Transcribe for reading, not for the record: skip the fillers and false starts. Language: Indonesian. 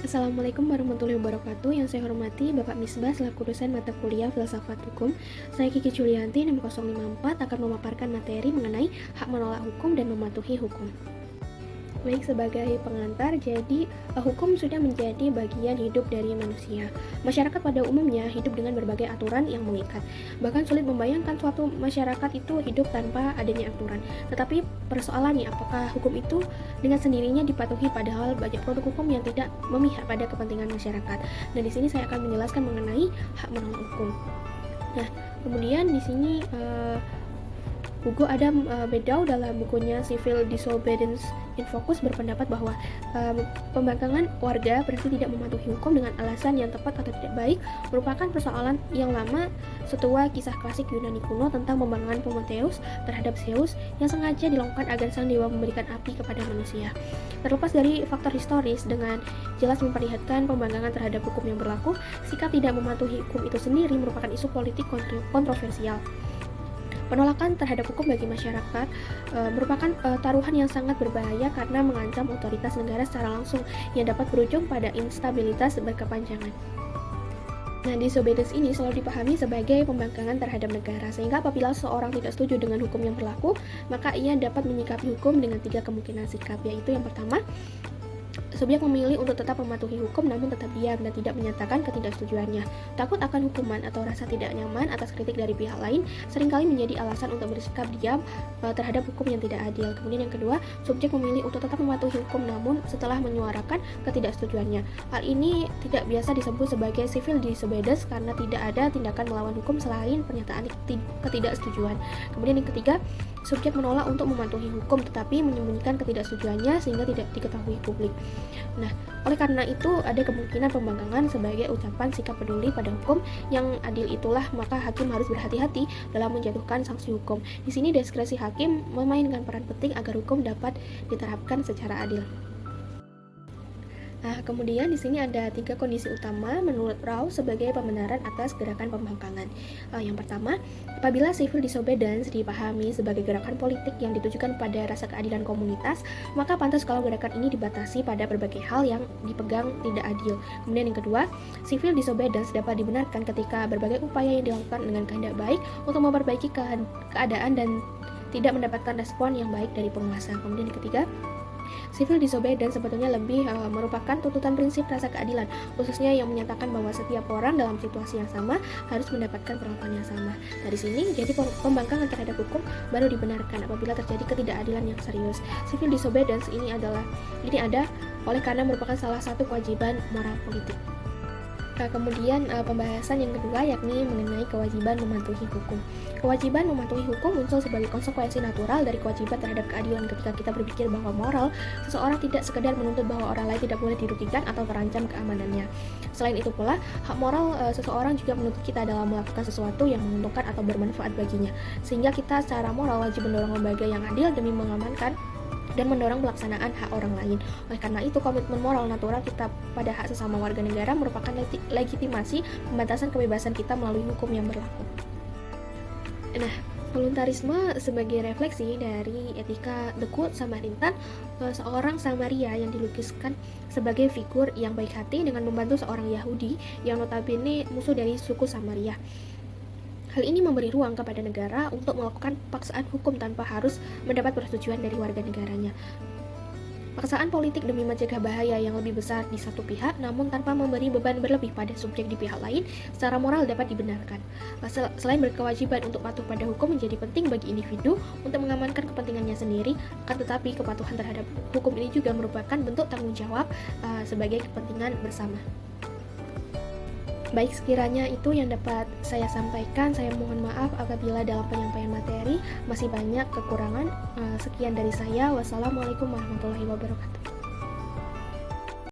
Assalamualaikum warahmatullahi wabarakatuh. Yang saya hormati Bapak Misbah selaku dosen mata kuliah Filsafat Hukum. Saya Kiki Julianti 6054 akan memaparkan materi mengenai hak menolak hukum dan mematuhi hukum. Baik, sebagai pengantar, jadi hukum sudah menjadi bagian hidup dari manusia. Masyarakat pada umumnya hidup dengan berbagai aturan yang mengikat. Bahkan sulit membayangkan suatu masyarakat itu hidup tanpa adanya aturan. Tetapi persoalannya, apakah hukum itu dengan sendirinya dipatuhi, padahal banyak produk hukum yang tidak memihak pada kepentingan masyarakat. Dan di sini saya akan menjelaskan mengenai hak menolak hukum. Nah, kemudian di sini Hugo Adam Bedau dalam bukunya Civil Disobedience in Focus berpendapat bahwa pembangkangan warga berarti tidak mematuhi hukum dengan alasan yang tepat atau tidak baik merupakan persoalan yang lama setua kisah klasik Yunani kuno tentang pembangkangan Prometheus terhadap Zeus yang sengaja dilakukan agar sang dewa memberikan api kepada manusia. Terlepas dari faktor historis, dengan jelas memperlihatkan pembangkangan terhadap hukum yang berlaku, sikap tidak mematuhi hukum itu sendiri merupakan isu politik kontroversial. Penolakan terhadap hukum bagi masyarakat merupakan taruhan yang sangat berbahaya karena mengancam otoritas negara secara langsung yang dapat berujung pada instabilitas berkepanjangan. Nah, disobedience ini selalu dipahami sebagai pembangkangan terhadap negara, sehingga apabila seseorang tidak setuju dengan hukum yang berlaku, maka ia dapat menyikapi hukum dengan 3 kemungkinan sikap, yaitu yang pertama, subjek memilih untuk tetap mematuhi hukum namun tetap diam dan tidak menyatakan ketidaksetujuannya. Takut akan hukuman atau rasa tidak nyaman atas kritik dari pihak lain seringkali menjadi alasan untuk bersikap diam terhadap hukum yang tidak adil. Kemudian yang kedua, subjek memilih untuk tetap mematuhi hukum namun setelah menyuarakan ketidaksetujuannya. Hal ini tidak biasa disebut sebagai civil disobedience karena tidak ada tindakan melawan hukum selain pernyataan ketidaksetujuan. Kemudian yang ketiga, subjek menolak untuk mematuhi hukum tetapi menyembunyikan ketidaksetujuannya sehingga tidak diketahui publik. Nah, oleh karena itu ada kemungkinan pembangkangan sebagai ucapan sikap peduli pada hukum yang adil itulah, maka hakim harus berhati-hati dalam menjatuhkan sanksi hukum. Di sini diskresi hakim memainkan peran penting agar hukum dapat diterapkan secara adil. Nah, kemudian di sini ada 3 kondisi utama menurut Rao sebagai pembenaran atas gerakan pembangkangan. Yang pertama, apabila civil disobedience dipahami sebagai gerakan politik yang ditujukan pada rasa keadilan komunitas, maka pantas kalau gerakan ini dibatasi pada berbagai hal yang dipegang tidak adil. Kemudian yang kedua, civil disobedience dapat dibenarkan ketika berbagai upaya yang dilakukan dengan kehendak baik untuk memperbaiki keadaan dan tidak mendapatkan respon yang baik dari penguasa. Kemudian yang ketiga, civil disobedience sebetulnya lebih merupakan tuntutan prinsip rasa keadilan, khususnya yang menyatakan bahwa setiap orang dalam situasi yang sama harus mendapatkan perlakuan yang sama. Dari sini, jadi pembangkangan terhadap hukum baru dibenarkan apabila terjadi ketidakadilan yang serius. Civil disobedience ini ada oleh karena merupakan salah satu kewajiban moral politik. Kemudian pembahasan yang kedua yakni mengenai kewajiban mematuhi hukum. Kewajiban mematuhi hukum muncul sebagai konsekuensi natural dari kewajiban terhadap keadilan ketika kita berpikir bahwa moral seseorang tidak sekedar menuntut bahwa orang lain tidak boleh dirugikan atau terancam keamanannya. Selain itu pula, hak moral seseorang juga menuntut kita dalam melakukan sesuatu yang menguntungkan atau bermanfaat baginya. Sehingga kita secara moral wajib mendorong lembaga yang adil demi mengamankan dan mendorong pelaksanaan hak orang lain. Oleh karena itu, komitmen moral natural kita pada hak sesama warga negara merupakan legitimasi pembatasan kebebasan kita melalui hukum yang berlaku. Nah, voluntarisme sebagai refleksi dari etika The Good Samaritan, seorang Samaria yang dilukiskan sebagai figur yang baik hati dengan membantu seorang Yahudi yang notabene musuh dari suku Samaria. Hal ini memberi ruang kepada negara untuk melakukan paksaan hukum tanpa harus mendapat persetujuan dari warga negaranya. Paksaan politik demi mencegah bahaya yang lebih besar di satu pihak, namun tanpa memberi beban berlebih pada subjek di pihak lain, secara moral dapat dibenarkan. Selain berkewajiban untuk patuh pada hukum menjadi penting bagi individu untuk mengamankan kepentingannya sendiri, akan tetapi kepatuhan terhadap hukum ini juga merupakan bentuk tanggung jawab sebagai kepentingan bersama. Baik, sekiranya itu yang dapat saya sampaikan. Saya mohon maaf apabila dalam penyampaian materi masih banyak kekurangan. Sekian dari saya. Wassalamualaikum warahmatullahi wabarakatuh.